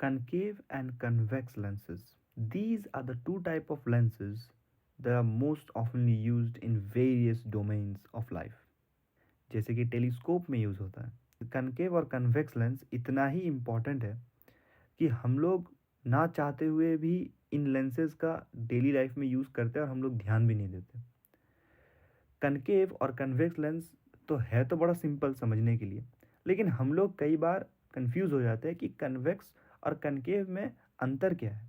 Concave and convex lenses. These are the two type of lenses that are most oftenly used in various domains of life. जैसे कि telescope में use होता है। Concave और convex lens इतना ही important है कि हम लोग ना चाहते हुए भी इन लेंसेज का डेली लाइफ में यूज़ करते हैं और हम लोग ध्यान भी नहीं देते। कनकेव और कन्वेक्स लेंस तो है तो बड़ा सिंपल समझने के लिए, लेकिन हम लोग कई बार कंफ्यूज हो जाते हैं कि कन्वेक्स और कनकेव में अंतर क्या है।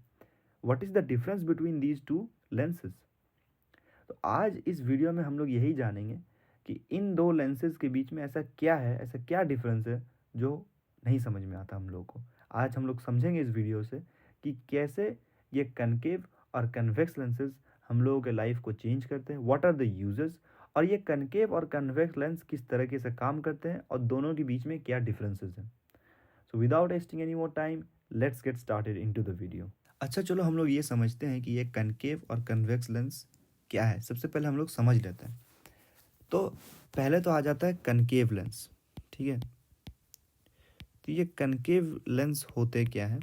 What is the difference between these two lenses. तो आज इस वीडियो में हम लोग यही जानेंगे कि इन दो लेंसेज के बीच में ऐसा क्या है, ऐसा क्या डिफरेंस है जो नहीं समझ में आता हम लोग को। आज हम लोग समझेंगे इस वीडियो से कि कैसे ये कनकेव और कन्वेक्स लेंसेज हम लोगों के लाइफ को चेंज करते हैं, व्हाट आर द यूजेस, और ये कनकेव और कन्वेक्स लेंस किस तरीके से काम करते हैं और दोनों के बीच में क्या डिफरेंसेस हैं। So without wasting any more time, let's get started into the video. अच्छा, चलो हम लोग ये समझते हैं कि ये कनकेव और कन्वेक्स लेंस क्या है। सबसे पहले हम लोग समझ लेते हैं। तो पहले तो आ जाता है कनकेव लेंस, ठीक है। तो ये कनकेव लेंस होते क्या है।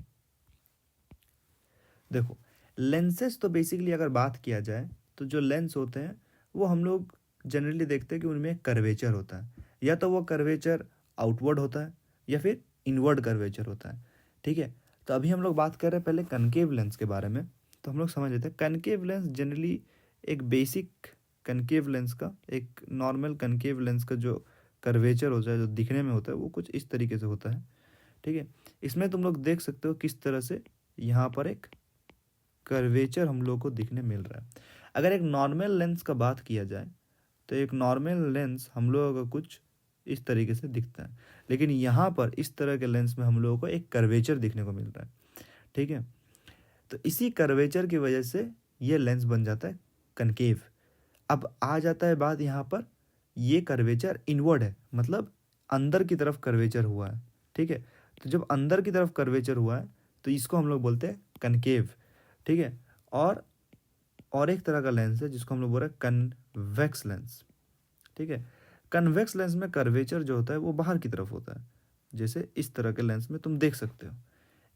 देखो, लेंसेस तो बेसिकली अगर बात किया जाए तो जो लेंस होते हैं वो हम लोग जनरली देखते हैं कि उनमें कर्वेचर होता है, या तो वो कर्वेचर आउटवर्ड होता है या फिर इनवर्ड कर्वेचर होता है, ठीक है। तो अभी हम लोग बात कर रहे हैं पहले कनकेव लेंस के बारे में। तो हम लोग समझ लेते हैं कनकेव लेंस जनरली एक बेसिक कनकेव लेंस का, एक नॉर्मल कनकेव लेंस का जो कर्वेचर होता है, जो दिखने में होता है, वो कुछ इस तरीके से होता है, ठीक है। इसमें तुम लोग देख सकते हो किस तरह से यहाँ पर एक कर्वेचर हम लोग को दिखने मिल रहा है। अगर एक नॉर्मल लेंस का बात किया जाए तो एक नॉर्मल लेंस हम लोगों का कुछ इस तरीके से दिखता है, लेकिन यहाँ पर इस तरह के लेंस में हम लोगों को एक कर्वेचर दिखने को मिल रहा है, ठीक है। तो इसी कर्वेचर की वजह से ये लेंस बन जाता है कनकेव। अब आ जाता है बात यहाँ पर, ये कर्वेचर इनवर्ड है, मतलब अंदर की तरफ कर्वेचर हुआ है, ठीक है। तो जब अंदर की तरफ कर्वेचर हुआ है तो इसको हम लोग बोलते हैं कनकेव, ठीक है। और एक तरह का लेंस है जिसको हम लोग बोल रहे हैं कन्वेक्स लेंस, ठीक है। कन्वेक्स लेंस में कर्वेचर जो होता है वो बाहर की तरफ होता है, जैसे इस तरह के लेंस में तुम देख सकते हो।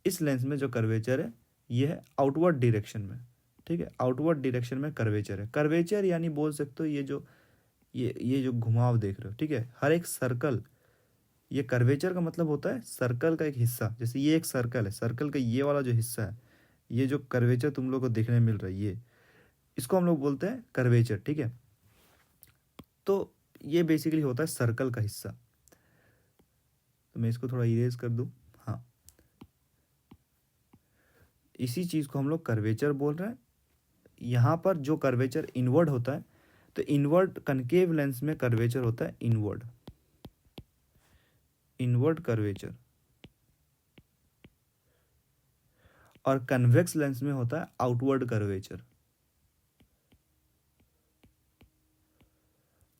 इस लेंस में जो कर्वेचर है ये है आउटवर्ड डायरेक्शन में, ठीक है। आउटवर्ड डायरेक्शन में कर्वेचर है। कर्वेचर यानी बोल सकते हो ये जो घुमाव देख रहे हो, ठीक है, हर एक सर्कल, ये कर्वेचर का मतलब होता है सर्कल का एक हिस्सा। जैसे ये एक सर्कल है, सर्कल का ये वाला जो हिस्सा है, ये जो कर्वेचर तुम लोग को देखने मिल रहा है, ये इसको हम लोग बोलते हैं कर्वेचर, ठीक है। तो ये बेसिकली होता है सर्कल का हिस्सा। तो मैं इसको थोड़ा इरेज कर दूं। हाँ, इसी चीज़ को हम लोग कर्वेचर बोल रहे हैं। यहाँ पर जो कर्वेचर इनवर्ड होता है, तो इनवर्ड कनकेव लेंस में कर्वेचर होता है इनवर्ड, इनवर्ड कर्वेचर, और कन्वेक्स लेंस में होता है आउटवर्ड कर्वेचर।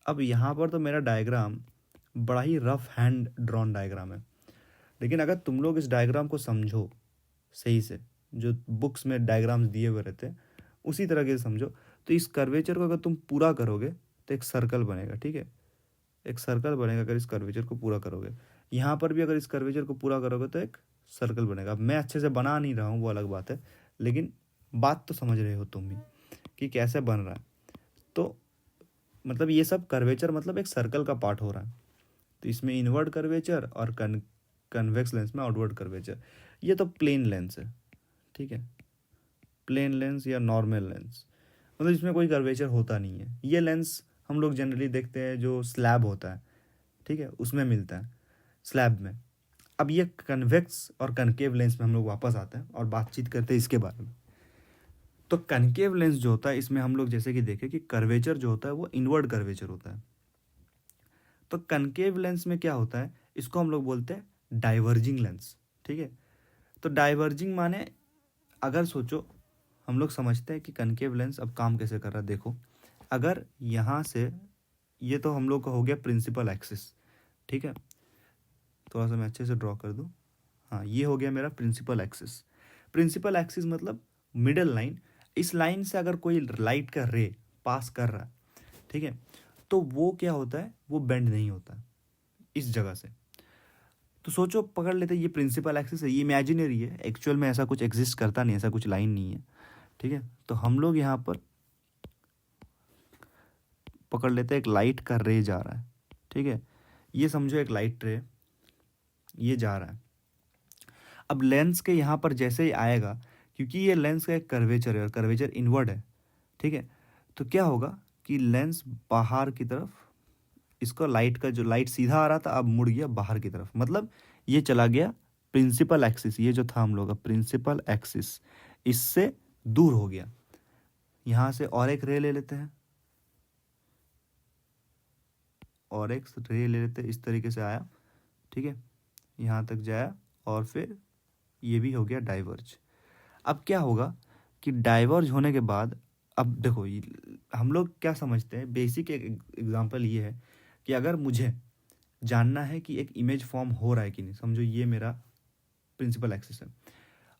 अब यहाँ पर तो मेरा डायग्राम बड़ा ही रफ हैंड ड्रॉन डायग्राम है, लेकिन अगर तुम लोग इस डायग्राम को समझो सही से, जो बुक्स में डायग्राम्स दिए हुए रहते हैं उसी तरह के समझो, तो इस कर्वेचर को अगर तुम पूरा करोगे तो एक सर्कल बनेगा, ठीक है। एक सर्कल बनेगा अगर इस कर्वेचर को पूरा करोगे। यहाँ पर भी अगर इस कर्वेचर को पूरा करोगे तो एक सर्कल बनेगा। अब मैं अच्छे से बना नहीं रहा हूँ, वो अलग बात है, लेकिन बात तो समझ रहे हो तुम भी कि कैसे बन रहा है। तो मतलब ये सब कर्वेचर मतलब एक सर्कल का पार्ट हो रहा है। तो इसमें इनवर्ड कर्वेचर और कन्वेक्स लेंस में आउटवर्ड कर्वेचर। ये तो प्लेन लेंस है, ठीक है, प्लेन लेंस या नॉर्मल लेंस, मतलब इसमें कोई कर्वेचर होता नहीं है। ये लेंस हम लोग जनरली देखते हैं जो स्लैब होता है, ठीक है, उसमें मिलता है, स्लैब में। अब ये कन्वेक्स और कनकेव लेंस में हम लोग वापस आते हैं और बातचीत करते हैं इसके बारे में। तो कनकेव लेंस जो होता है इसमें हम लोग जैसे कि देखें कि कर्वेचर जो होता है वो इनवर्ड कर्वेचर होता है। तो कनकेव लेंस में क्या होता है, इसको हम लोग बोलते हैं डाइवर्जिंग लेंस, ठीक है। तो डाइवर्जिंग माने, अगर सोचो, हम लोग समझते हैं कि कनकेव लेंस अब काम कैसे कर रहा है। देखो, अगर यहाँ से, ये तो हम लोग का हो गया प्रिंसिपल एक्सिस, ठीक है। थोड़ा सा मैं अच्छे से ड्रॉ कर दूँ। हाँ, ये हो गया मेरा प्रिंसिपल एक्सिस। प्रिंसिपल एक्सिस मतलब मिडल लाइन। इस लाइन से अगर कोई लाइट का रे पास कर रहा है, ठीक है, तो वो क्या होता है, वो बेंड नहीं होता इस जगह से। तो सोचो, पकड़ लेते ये प्रिंसिपल एक्सिस है, ये इमेजिनरी है, एक्चुअल में ऐसा कुछ एग्जिस्ट करता नहीं, ऐसा कुछ लाइन नहीं है, ठीक है। तो हम लोग यहाँ पर पकड़ लेते हैं एक लाइट का रे जा रहा है, ठीक है। ये समझो एक लाइट रे ये जा रहा है। अब लेंस के यहाँ पर जैसे ही आएगा, क्योंकि ये लेंस का एक कर्वेचर है और कर्वेचर इनवर्ड है, ठीक है, तो क्या होगा कि लेंस बाहर की तरफ, इसका लाइट का जो लाइट सीधा आ रहा था अब मुड़ गया बाहर की तरफ, मतलब ये चला गया प्रिंसिपल एक्सिस, ये जो था हम लोग का प्रिंसिपल एक्सिस, इससे दूर हो गया। यहाँ से और एक रे ले लेते हैं, और एक रे ले लेते हैं, इस तरीके से आया, ठीक है, यहाँ तक जाया और फिर ये भी हो गया डाइवर्ज। अब क्या होगा कि डाइवर्ज होने के बाद, अब देखो हम लोग क्या समझते हैं, बेसिक एक एग्जांपल ये है कि अगर मुझे जानना है कि एक इमेज फॉर्म हो रहा है कि नहीं, समझो ये मेरा प्रिंसिपल एक्सिस है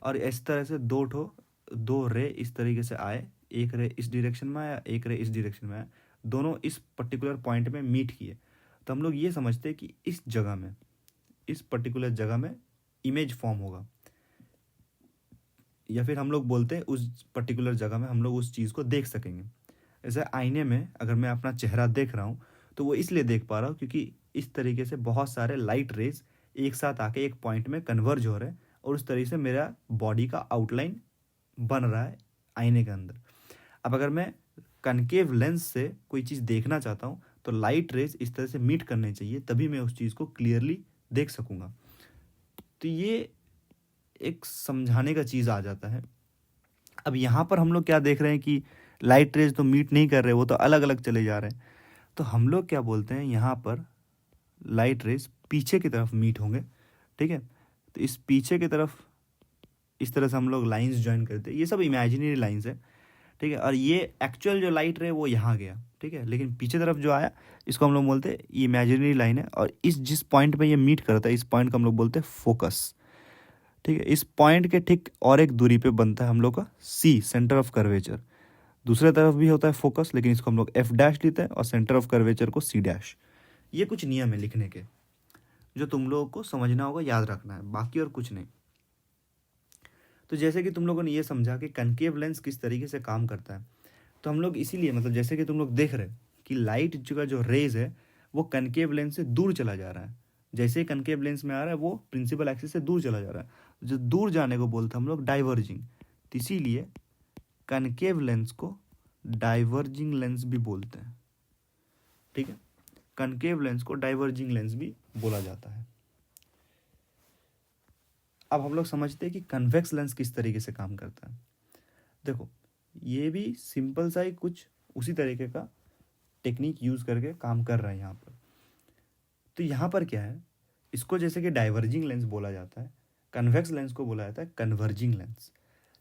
और इस तरह से दो रे इस तरीके से आए, एक रे इस डायरेक्शन में आया, एक रे इस डायरेक्शन में आया, दोनों इस पर्टिकुलर पॉइंट में मीट किए, तो हम लोग ये समझते हैं कि इस जगह में, इस पर्टिकुलर जगह में इमेज फॉर्म होगा, या फिर हम लोग बोलते हैं उस पर्टिकुलर जगह में हम लोग उस चीज़ को देख सकेंगे। जैसे आईने में अगर मैं अपना चेहरा देख रहा हूँ तो वो इसलिए देख पा रहा हूँ क्योंकि इस तरीके से बहुत सारे लाइट रेज एक साथ आके एक पॉइंट में कन्वर्ज हो रहे हैं और उस तरीके से मेरा बॉडी का आउटलाइन बन रहा है आईने के अंदर। अब अगर मैं कनकेव लेंस से कोई चीज़ देखना चाहता हूँ तो लाइट रेज इस तरह से मीट करने चाहिए, तभी मैं उस चीज़ को क्लियरली देख सकूँगा। तो ये एक समझाने का चीज़ आ जाता है। अब यहाँ पर हम लोग क्या देख रहे हैं कि लाइट रेज तो मीट नहीं कर रहे, वो तो अलग अलग चले जा रहे हैं। तो हम लोग क्या बोलते हैं, यहाँ पर लाइट रेज पीछे की तरफ मीट होंगे, ठीक है। तो इस पीछे की तरफ इस तरह से हम लोग लाइंस ज्वाइन करते हैं, ये सब इमेजिनरी लाइंस है, ठीक है। और ये एक्चुअल जो लाइट रे वो यहाँ गया, ठीक है, लेकिन पीछे तरफ जो आया इसको हम लोग बोलते हैं ये इमेजिनरी लाइन है। और इस जिस पॉइंट पे ये मीट करता है इस पॉइंट को हम लोग बोलते हैं फोकस, ठीक है। इस पॉइंट के ठीक और एक दूरी पे बनता है हम लोग का सी, सेंटर ऑफ कर्वेचर। दूसरे तरफ भी होता है फोकस, लेकिन इसको हम लोग एफ डैश लेते हैं और सेंटर ऑफ कर्वेचर को सी डैश। ये कुछ नियम है लिखने के जो तुम लोगों को समझना होगा, याद रखना है, बाकी और कुछ नहीं। तो जैसे कि तुम लोगों ने ये समझा कि कनकेव लेंस किस तरीके से काम करता है, तो हम लोग इसीलिए मतलब जैसे कि तुम लोग देख रहे कि लाइट का जो रेज है वो कनकेव लेंस से दूर चला जा रहा है। जैसे ही कनकेव लेंस में आ रहा है वो प्रिंसिपल एक्सिस से दूर चला जा रहा है, जो दूर जाने को बोलते हैं हम लोग डाइवर्जिंग। तो इसीलिए कनकेव लेंस को डाइवर्जिंग लेंस भी बोलते हैं, ठीक है। कनकेव लेंस को डाइवर्जिंग लेंस भी बोला जाता है। अब हम लोग समझते हैं कि कन्वेक्स लेंस किस तरीके से काम करता है। देखो ये भी सिंपल सा ही कुछ उसी तरीके का टेक्निक यूज करके काम कर रहा है यहाँ पर। तो यहाँ पर क्या है, इसको जैसे कि डाइवर्जिंग लेंस बोला जाता है, कन्वेक्स लेंस को बोला जाता है कन्वर्जिंग लेंस।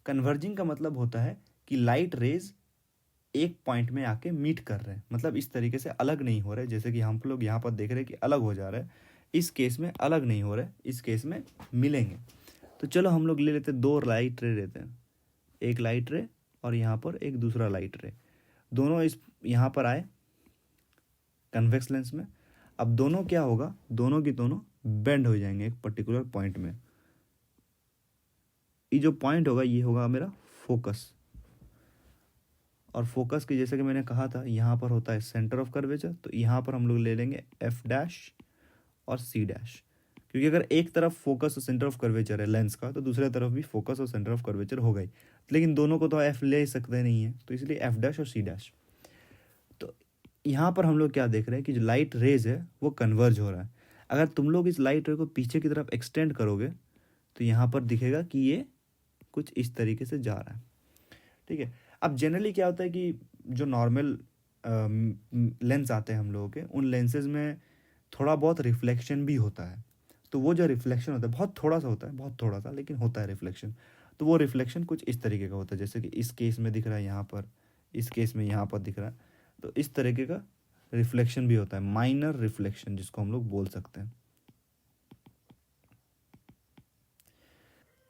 कन्वर्जिंग का मतलब होता है कि लाइट रेज एक पॉइंट में आके मीट कर रहे हैं, मतलब इस तरीके से अलग नहीं हो रहे, जैसे कि हम लोग यहाँ पर देख रहे हैं कि अलग हो जा रहा है, इस केस में अलग नहीं हो रहे, इस केस में मिलेंगे। तो चलो हम लोग ले लेते हैं, दो लाइट रे लेते हैं, एक लाइट रे और यहाँ पर एक दूसरा लाइट रे, दोनों इस यहाँ पर आए कन्वेक्स लेंस में। अब दोनों क्या होगा, दोनों की दोनों बेंड हो जाएंगे एक पर्टिकुलर पॉइंट में। ये जो पॉइंट होगा ये होगा मेरा फोकस, और फोकस की जैसे कि मैंने कहा था यहाँ पर होता है सेंटर ऑफ कर्वेचर, तो यहाँ पर हम लोग ले लेंगे एफ डैश और सी डैश, क्योंकि अगर एक तरफ फोकस और सेंटर ऑफ कर्वेचर है लेंस का तो दूसरे तरफ भी फोकस और सेंटर ऑफ कर्वेचर हो गई, लेकिन दोनों को तो एफ ले सकते नहीं है, तो इसलिए एफ डैश और सी डैश। तो यहाँ पर हम लोग क्या देख रहे हैं कि जो लाइट रेज है वो कन्वर्ज हो रहा है। अगर तुम लोग इस लाइट रे को पीछे की तरफ एक्सटेंड करोगे तो यहाँ पर दिखेगा कि ये कुछ इस तरीके से जा रहा है, ठीक है। अब जनरली क्या होता है कि जो नॉर्मल लेंस आते हैं हम लोगों के, उन लेंसेज में थोड़ा बहुत रिफ्लेक्शन भी होता है। तो वो जो रिफ्लेक्शन होता है बहुत थोड़ा सा होता है, बहुत थोड़ा सा, लेकिन होता है रिफ्लेक्शन। तो वो रिफ्लेक्शन कुछ इस तरीके का होता है, जैसे कि इस केस में दिख रहा है यहाँ पर, इस केस में यहाँ पर दिख रहा है, तो इस तरीके का रिफ्लेक्शन भी होता है, माइनर रिफ्लेक्शन जिसको हम लोग बोल सकते हैं।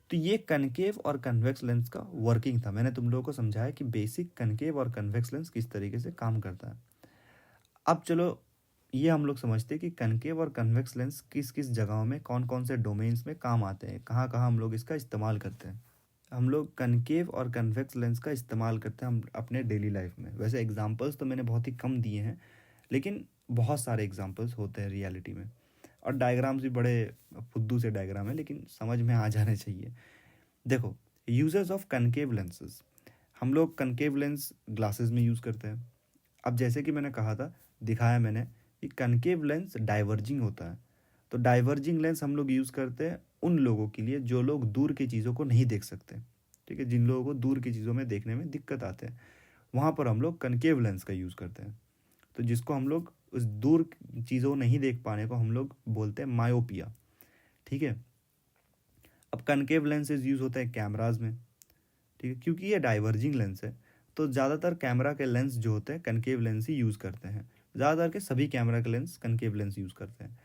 तो ये कनकेव और कन्वेक्स लेंस का वर्किंग था, मैंने तुम लोगों को समझाया कि बेसिक कनकेव और कन्वेक्स लेंस किस तरीके से काम करता है। अब चलो ये हम लोग समझते हैं कि कनकेव और कन्वेक्स लेंस किस किस जगहों में कौन कौन से डोमेन्स में काम आते हैं, कहाँ कहाँ हम लोग इसका इस्तेमाल करते हैं। हम लोग कनकेव और कन्वेक्स लेंस का इस्तेमाल करते हैं हम अपने डेली लाइफ में। वैसे एग्जांपल्स तो मैंने बहुत ही कम दिए हैं, लेकिन बहुत सारे एग्जांपल्स होते हैं रियलिटी में, और डायग्राम्स भी बड़े फुद्दू से डायग्राम है, लेकिन समझ में आ जाने चाहिए। देखो, यूजर्स ऑफ कनकेव लेंसेज, हम लोग कनकेव लेंस ग्लासेस में यूज़ करते हैं। अब जैसे कि मैंने कहा था, दिखाया मैंने कि कनकेव लेंस डाइवर्जिंग होता है, तो डाइवर्जिंग लेंस हम लोग यूज़ करते हैं उन लोगों के लिए जो लोग दूर की चीज़ों को नहीं देख सकते। ठीक है, जिन लोगों को दूर की चीज़ों में देखने में दिक्कत आते हैं, वहाँ पर हम लोग कनकेव लेंस का यूज़ करते हैं। तो जिसको हम लोग उस दूर चीज़ों नहीं देख पाने को हम लोग बोलते हैं मायोपिया। ठीक है, अब कनकेव लेंसेज यूज़ होते हैं कैमराज में। ठीक है, क्योंकि ये डाइवर्जिंग लेंस है, तो ज़्यादातर कैमरा के लेंस जो होते हैं कनकेव लेंस ही यूज़ करते हैं। ज़्यादातर के सभी कैमरा के लेंस कनकेव लेंस यूज़ करते हैं।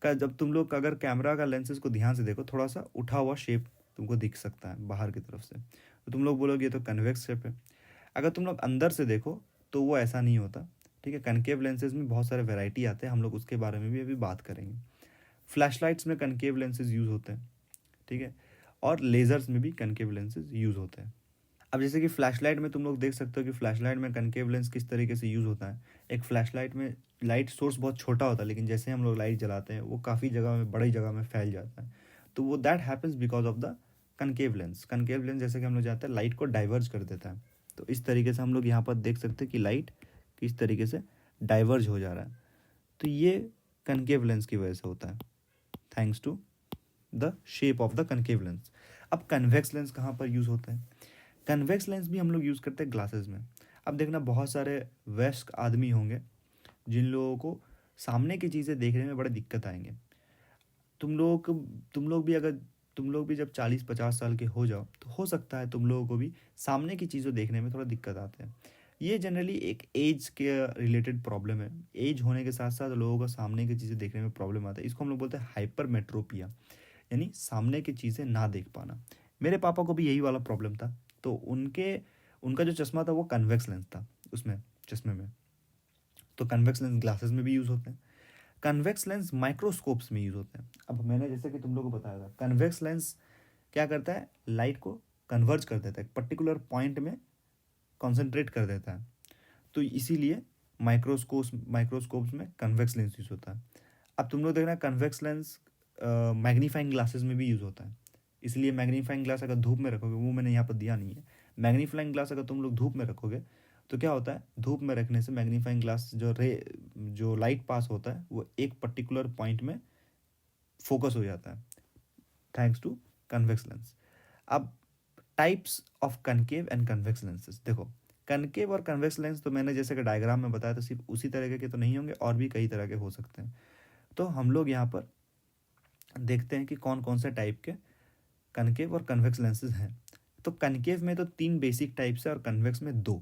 का जब तुम लोग अगर कैमरा का लेंसेज को ध्यान से देखो, थोड़ा सा उठा हुआ शेप तुमको दिख सकता है बाहर की तरफ से, तो तुम लोग बोलोगे ये तो कन्वेक्स शेप है। अगर तुम लोग अंदर से देखो तो वो ऐसा नहीं होता। ठीक है, कनकेव लेंसेज में बहुत सारे वैरायटी आते हैं, हम लोग उसके बारे में भी अभी बात करेंगे। फ्लैश लाइट्स में कनकेव लेंसेज यूज़ होते हैं। ठीक है, और लेज़र्स में भी कनकेव लेंसेज यूज़ होते हैं। अब जैसे कि फ्लैशलाइट में तुम लोग देख सकते हो कि फ्लैशलाइट में कनकेव लेंस किस तरीके से यूज़ होता है। एक फ्लैशलाइट में लाइट सोर्स बहुत छोटा होता है, लेकिन जैसे हम लोग लाइट जलाते हैं वो काफ़ी जगह में, बड़ी जगह में फैल जाता है। तो वो that happens because of the concave lens. Concave lens जैसे कि हम लोग जानते हैं लाइट को डाइवर्ज कर देता है। तो इस तरीके से हम लोग यहाँ पर देख सकते हैं कि लाइट किस तरीके से डाइवर्ज हो जा रहा है। तो ये कनकेव लेंस की वजह से होता है, thanks to the shape of the concave lens. अब कन्वेक्स लेंस कहाँ पर यूज़ होता है? कन्वेक्स लेंस भी हम लोग यूज़ करते हैं ग्लासेस में। अब देखना, बहुत सारे वयस्क आदमी होंगे जिन लोगों को सामने की चीज़ें देखने में बड़े दिक्कत आएंगे। तुम लोग भी अगर तुम लोग भी जब 40-50 साल के हो जाओ तो हो सकता है तुम लोगों को भी सामने की चीज़ें देखने में थोड़ा दिक्कत आते हैं। ये जनरली एक एज के रिलेटेड प्रॉब्लम है। एज होने के साथ साथ लोगों को सामने की चीज़ें देखने में प्रॉब्लम आता है। इसको हम लोग बोलते हैं हाइपरमेट्रोपिया, यानी सामने की चीज़ें ना देख पाना। मेरे पापा को भी यही वाला प्रॉब्लम था, तो उनका जो चश्मा था वो कन्वेक्स लेंस था उसमें, चश्मे में। तो कन्वेक्स लेंस ग्लासेस में भी यूज़ होते हैं। कन्वेक्स लेंस माइक्रोस्कोप्स में यूज़ होते हैं। अब मैंने जैसे कि तुम लोगों को बताया था, कन्वेक्स लेंस क्या करता है, लाइट को कन्वर्ज कर देता है, एक पर्टिकुलर पॉइंट में कॉन्सेंट्रेट कर देता है। तो इसीलिए माइक्रोस्कोप्स में कन्वेक्स लेंस यूज़ होता है। अब तुम लोग देखना, कन्वेक्स लेंस मैग्नीफाइंग ग्लासेस में भी यूज़ होता है। इसलिए मैग्नीफाइंग ग्लास अगर धूप में रखोगे, वो मैंने यहाँ पर दिया नहीं है, मैग्नीफाइंग ग्लास अगर तुम लोग धूप में रखोगे तो क्या होता है, धूप में रखने से मैग्नीफाइंग ग्लास जो लाइट पास होता है वो एक पर्टिकुलर पॉइंट में फोकस हो जाता है, थैंक्स टू कन्वेक्स लेंस। अब types of concave and convex lenses देखो, कनकेव और कन्वेक्स लेंस तो मैंने जैसे कि डायग्राम में बताया था, सिर्फ उसी तरह के तो नहीं होंगे, और भी कई तरह के हो सकते हैं। तो हम लोग यहाँ पर देखते हैं कि कौन कौन से टाइप के कनकेव और कन्वेक्स लेंसेज हैं। तो कनकेव में तो 3 बेसिक टाइप्स है और कन्वेक्स में 2।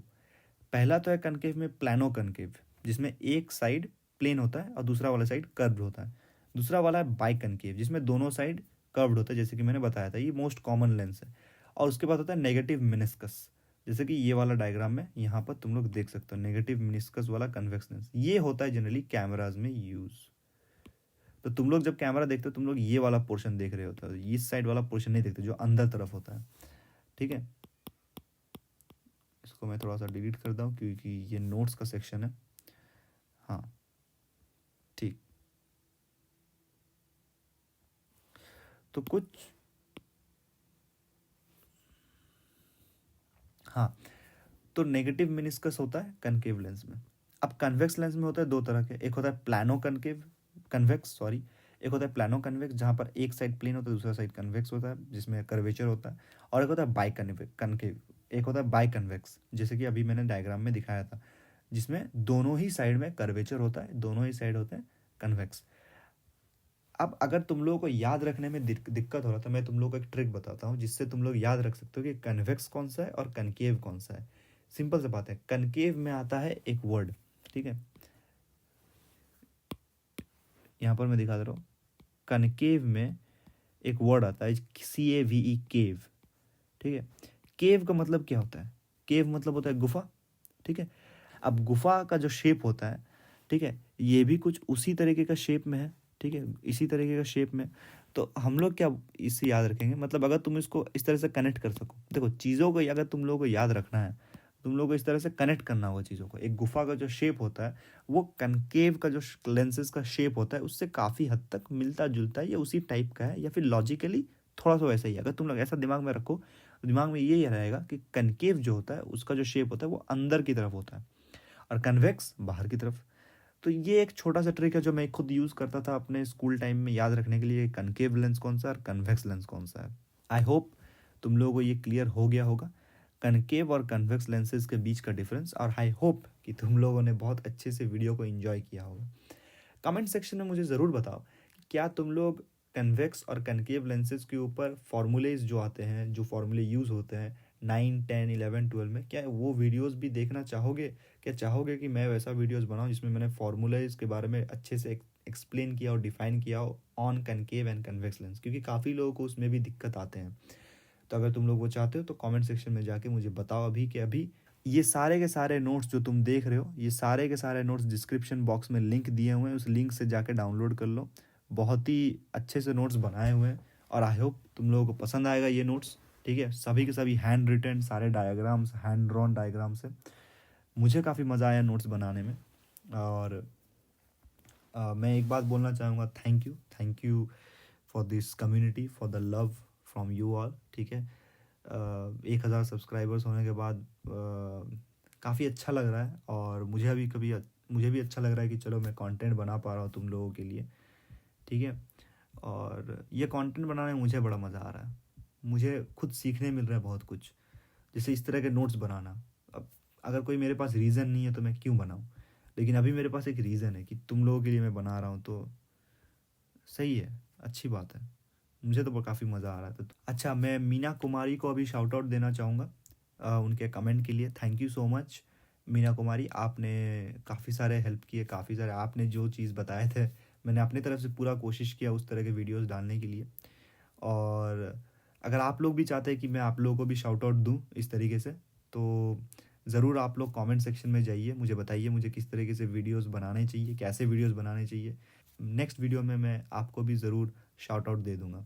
पहला तो है कनकेव में प्लानो कनकेव, जिसमें एक साइड प्लेन होता है और दूसरा वाला साइड कर्व्ड होता है। दूसरा वाला है बाई कनकेव, जिसमें दोनों साइड कर्व्ड होता है, जैसे कि मैंने बताया था, ये मोस्ट कॉमन लेंस है। और उसके बाद होता है नेगेटिव मिनिस्कस, जैसे कि ये वाला डायग्राम में यहाँ पर तुम लोग देख सकते हो, नेगेटिव मिनिस्कस वाला कन्वेक्स लेंस। ये होता है जनरली कैमराज में यूज़। तो तुम लोग जब कैमरा देखते हो, तुम लोग ये वाला पोर्शन देख रहे होते हो, इस साइड वाला पोर्शन नहीं देखते जो अंदर तरफ होता है। ठीक है, इसको मैं थोड़ा सा डिलीट करता हूँ क्योंकि ये नोट्स का सेक्शन है। हाँ, ठीक। तो कुछ, हाँ, तो नेगेटिव मिनिस्कस होता है कनकेव लेंस में। अब कन्वेक्स लेंस में होता है 2 तरह के, एक होता है प्लानो कनकेव कन्वेक्स सॉरी एक होता है प्लानो कन्वेक्स, जहाँ पर एक साइड प्लेन होता है, दूसरा साइड कन्वेक्स होता है, जिसमें कर्वेचर होता है। और एक होता है बाई कनकेव, एक होता है बाई कन्वेक्स, जैसे कि अभी मैंने डायग्राम में दिखाया था, जिसमें दोनों ही साइड में कर्वेचर होता है, दोनों ही साइड होते हैं कन्वेक्स। अब अगर तुम लोगों को याद रखने में दिक्कत हो रहा, तो मैं तुम लोगों को एक ट्रिक बताता हूँ जिससे तुम लोग याद रख सकते हो कि कन्वेक्स कौन सा है और कनकेव कौन सा है। सिंपल सी बात है, कनकेव में आता है एक वर्ड, ठीक है, यहाँ पर मैं दिखा दे रहा हूँ, कनकेव में एक वर्ड आता है CAVE, केव। ठीक है, केव का मतलब क्या होता है, केव मतलब होता है गुफा। ठीक है, अब गुफा का जो शेप होता है, ठीक है, ये भी कुछ उसी तरीके का शेप में है, ठीक है, इसी तरीके का शेप में। तो हम लोग क्या इससे याद रखेंगे, मतलब अगर तुम इसको इस तरह से कनेक्ट कर सको, देखो चीज़ों को अगर तुम लोगों को याद रखना है, तुम लोग को इस तरह से कनेक्ट करना होगा चीज़ों को। एक गुफा का जो शेप होता है वो कनकेव का जो लेंसेज का शेप होता है उससे काफ़ी हद तक मिलता जुलता है, या उसी टाइप का है, या फिर लॉजिकली थोड़ा सा वैसा ही है। अगर तुम लोग ऐसा दिमाग में रखो, दिमाग में ये रहेगा कि कनकेव जो होता है उसका जो शेप होता है वो अंदर की तरफ होता है और कन्वेक्स बाहर की तरफ। तो ये एक छोटा सा ट्रिक है जो मैं खुद यूज़ करता था अपने स्कूल टाइम में याद रखने के लिए, कनकेव लेंस कौन सा है और कन्वेक्स लेंस कौन सा है। आई होप तुम लोगों को ये क्लियर हो गया होगा कनकेव और कन्वेक्स लेंसेज के बीच का डिफरेंस, और आई होप कि तुम लोगों ने बहुत अच्छे से वीडियो को एंजॉय किया होगा। कमेंट सेक्शन में मुझे ज़रूर बताओ क्या तुम लोग कन्वेक्स और कनकेव लेंसेज के ऊपर फॉर्मूलेज जो आते हैं, जो फॉर्मूले यूज़ होते हैं 9, 10, 11, 12 में, क्या वो वीडियोस भी देखना चाहोगे? क्या चाहोगे कि मैं वैसा वीडियोस बनाऊं जिसमें मैंने फॉर्मूलेज के बारे में अच्छे से एक्सप्लेन किया और डिफाइन किया हो on concave and convex lens, क्योंकि काफ़ी लोगों को उसमें भी दिक्कत आते हैं। तो अगर तुम लोग वो चाहते हो तो कमेंट सेक्शन में जाके मुझे बताओ अभी कि अभी। ये सारे के सारे नोट्स जो तुम देख रहे हो, ये सारे के सारे नोट्स डिस्क्रिप्शन बॉक्स में लिंक दिए हुए हैं, उस लिंक से जाके डाउनलोड कर लो। बहुत ही अच्छे से नोट्स बनाए हुए हैं और आई होप तुम लोगों को पसंद आएगा ये नोट्स। ठीक है, सभी के सभी हैंड रिटन, सारे डायग्राम्स हैंड ड्रॉन डायग्राम्स है। मुझे काफ़ी मज़ा आया नोट्स बनाने में। और मैं एक बात बोलना चाहूँगा, thank you for this community, for the love from you all. ठीक है, 1000 सब्सक्राइबर्स होने के बाद काफ़ी अच्छा लग रहा है, और मुझे भी अच्छा लग रहा है कि चलो मैं कंटेंट बना पा रहा हूँ तुम लोगों के लिए। ठीक है, और ये कंटेंट बनाने में मुझे बड़ा मज़ा आ रहा है, मुझे खुद सीखने मिल रहा है बहुत कुछ, जैसे इस तरह के नोट्स बनाना। अब अगर कोई मेरे पास रीज़न नहीं है तो मैं क्यों बनाऊँ, लेकिन अभी मेरे पास एक रीज़न है कि तुम लोगों के लिए मैं बना रहा हूँ, तो सही है, अच्छी बात है। मुझे तो काफ़ी मज़ा आ रहा था। अच्छा, मैं मीना कुमारी को अभी शाउट आउट देना चाहूँगा उनके कमेंट के लिए। Thank you so much Meena Kumari, आपने काफ़ी सारे हेल्प किए, काफ़ी सारे आपने जो चीज़ बताए थे मैंने अपनी तरफ से पूरा कोशिश किया उस तरह के वीडियोस डालने के लिए। और अगर आप लोग भी चाहते हैं कि मैं आप लोगों को भी शाउट आउट दूँ इस तरीके से, तो ज़रूर आप लोग कमेंट सेक्शन में जाइए, मुझे बताइए मुझे किस तरीके से वीडियोस बनाने चाहिए, कैसे वीडियोस बनाने चाहिए। नेक्स्ट वीडियो में मैं आपको भी ज़रूर शाउट आउट दे दूँगा।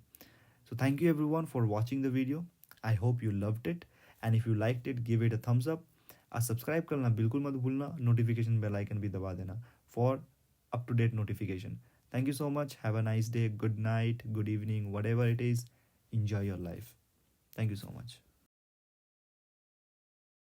So thank you everyone for watching the video. I hope you loved it, and if you liked it, give it a thumbs up. और सब्सक्राइब करना बिल्कुल मत भूलना, नोटिफिकेशन बेल आइकन भी दबा देना for up to date notification. Thank you so much, have a nice day, good night, good evening, whatever it is, enjoy your life. Thank you so much.